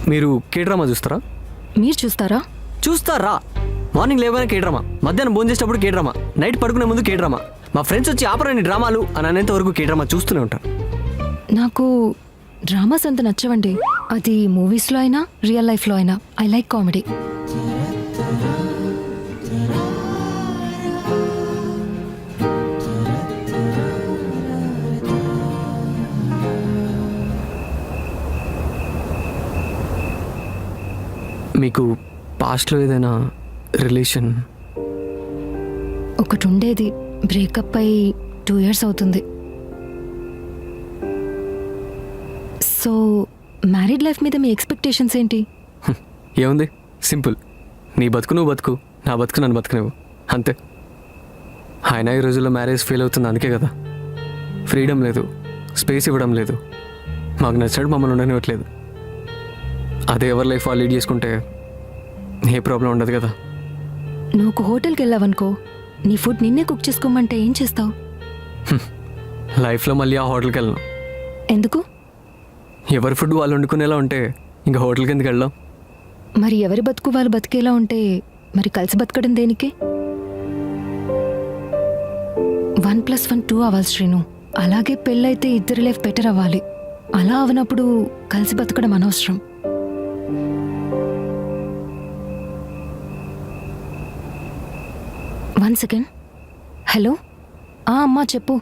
మీరు K drama చూస్తారా? మీరు చూస్తారా? చూస్తారా? మార్నింగ్ లేవగానే కే డ్రామా, మధ్యాహ్నం భోజనం చేసేటప్పుడు కే డ్రామా, నైట్ పడుకునే ముందు కే డ్రామా. మా ఫ్రెండ్స్ వచ్చి ఆపరండి డ్రామాలు అని అనేంత వరకు కే డ్రామా చూస్తూనే ఉంటారు. నాకు డ్రామాస్ అంత నచ్చవండి. అది మూవీస్లో అయినా రియల్ లైఫ్లో అయినా. I like comedy. మీకు పాస్ట్లో ఏదైనా రిలేషన్? ఒకటి ఉండేది, బ్రేకప్ అయి 2 years అవుతుంది. సో మ్యారీడ్ లైఫ్ మీద మీ ఎక్స్పెక్టేషన్స్ ఏంటి? ఏముంది, సింపుల్. నీ బతుకు నువ్వు బతుకు, నా బతుకు నన్ను బతుకునేవు, అంతే. ఆయన ఈ రోజుల్లో మ్యారేజ్ ఫెయిల్ అవుతుంది అందుకే కదా. ఫ్రీడమ్ లేదు, స్పేస్ ఇవ్వడం లేదు, మాకు నచ్చినట్టు మమ్మల్ని ఉండనివ్వట్లేదు. అదే ఎవరి లైఫ్ వాళ్ళు లీడ్ చేసుకుంటే ఏ ప్రాబ్లం ఉండదు కదా. నువ్వు ఒక హోటల్కి వెళ్ళావనుకో, నీ ఫుడ్ నిన్నే కుక్ చేసుకోమంటే ఏం చేస్తావు? లైఫ్లో మళ్ళీ ఆ హోటల్కి వెళ్ళను. ఎందుకు? ఎవరి ఫుడ్ వాళ్ళు వండుకునేలా ఉంటే ఇంకా హోటల్కి ఎందుకు వెళ్ళాం? మరి ఎవరి బతుకు వాళ్ళు బతికేలా ఉంటే మరి కలిసి బతకడం దేనికి? 1+1 2 అవ్వాలి శ్రీను. అలాగే పెళ్ళైతే ఇద్దరి లైఫ్ బెటర్ అవ్వాలి. అలా అవనప్పుడు కలిసి బతకడం అనవసరం. One second. హలో. అమ్మా చెప్పు.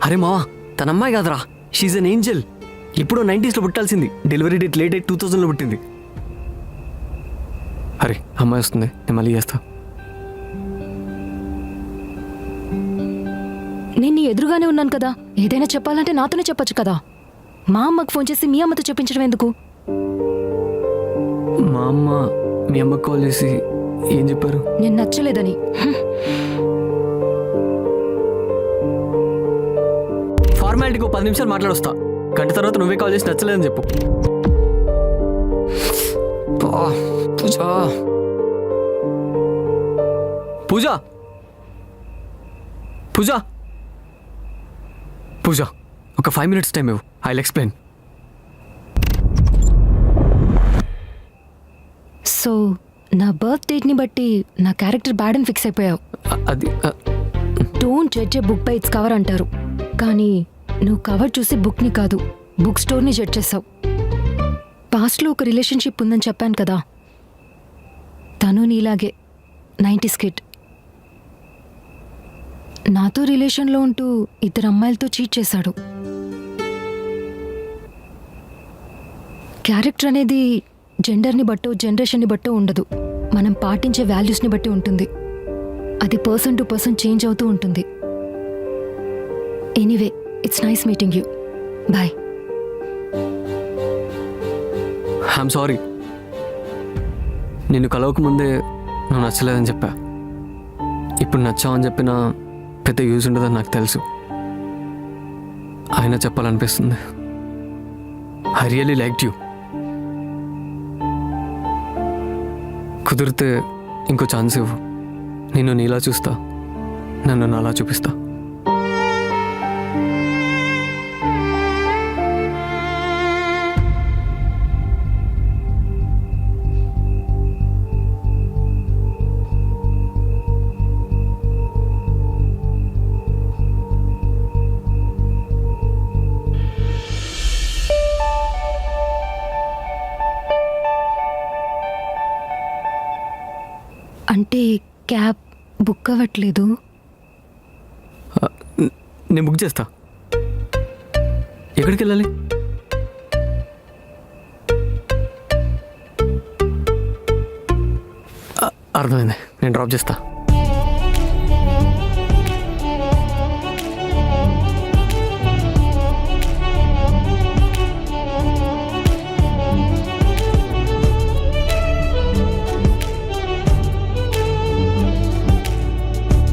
అరే మావా, తన అమ్మాయి కాదురా, షీజ్ అన్ ఏంజల్. ఇప్పుడు 90s లో పుట్టాల్సింది, డెలివరీ డేట్ లేట్ 2000లో పుట్టింది. అరే అమ్మాయి వస్తుంది, నేను మళ్ళీ చేస్తా. నేను నీ ఎదురుగానే ఉన్నాను కదా, ఏదైనా చెప్పాలంటే నాతోనే చెప్పొచ్చు కదా. మా అమ్మకు ఫోన్ చేసి మీ అమ్మతో చెప్పించడం ఎందుకు? మా అమ్మ మీ అమ్మకి కాల్ చేసి ఏం చెప్పారు? నేను నచ్చలేదని. ఫార్మాలిటీకి 10 నిమిషాలు మాట్లాడొస్తా, గంట తర్వాత నువ్వే కాల్ చేసి నచ్చలేదని చెప్పు. పూజ పూజ పూజ పూజ ఒక 5 minutes టైం ఇవ్వు, ఐ విల్ ఎక్స్ప్లెయిన్. సో నా బర్త్ డేట్ని బట్టి నా క్యారెక్టర్ బ్యాడ్ అని ఫిక్స్ అయిపోయావు. అది don't judge A book by its cover అంటారు, కానీ నువ్వు కవర్ చూసి బుక్ని కాదు బుక్ స్టోర్ని జడ్జ్ చేసావు. పాస్ట్లో ఒక రిలేషన్షిప్ ఉందని చెప్పాను కదా, తను నీలాగే 90s కిడ్. నాతో రిలేషన్లో ఉంటూ 2 అమ్మాయిలతో చీట్ చేశాడు. క్యారెక్టర్ అనేది జెండర్ని బట్టో జనరేషన్ని బట్టో ఉండదు, మనం పాటించే వాల్యూస్ని బట్టి ఉంటుంది. అది పర్సన్ టు పర్సన్ చేంజ్ అవుతూ ఉంటుంది. Anyway, it's nice meeting you. Bye. I'm sorry, నిన్ను కలవకముందే నువ్వు నచ్చలేదని చెప్పా. ఇప్పుడు నచ్చావని చెప్పినా పెద్ద యూజ్ ఉండదని నాకు తెలుసు. అయినా చెప్పాలనిపిస్తుంది. I really liked you. కుదిరితే ఇంకో ఛాన్స్ ఇవ్వు, నిన్ను నీలా చూస్తా, నన్ను నాలా చూపిస్తా. అంటే క్యాబ్ బుక్ అవ్వట్లేదు. నేను బుక్ చేస్తా. ఎక్కడికి వెళ్ళాలి? అర్థమైంది, నేను డ్రాప్ చేస్తా.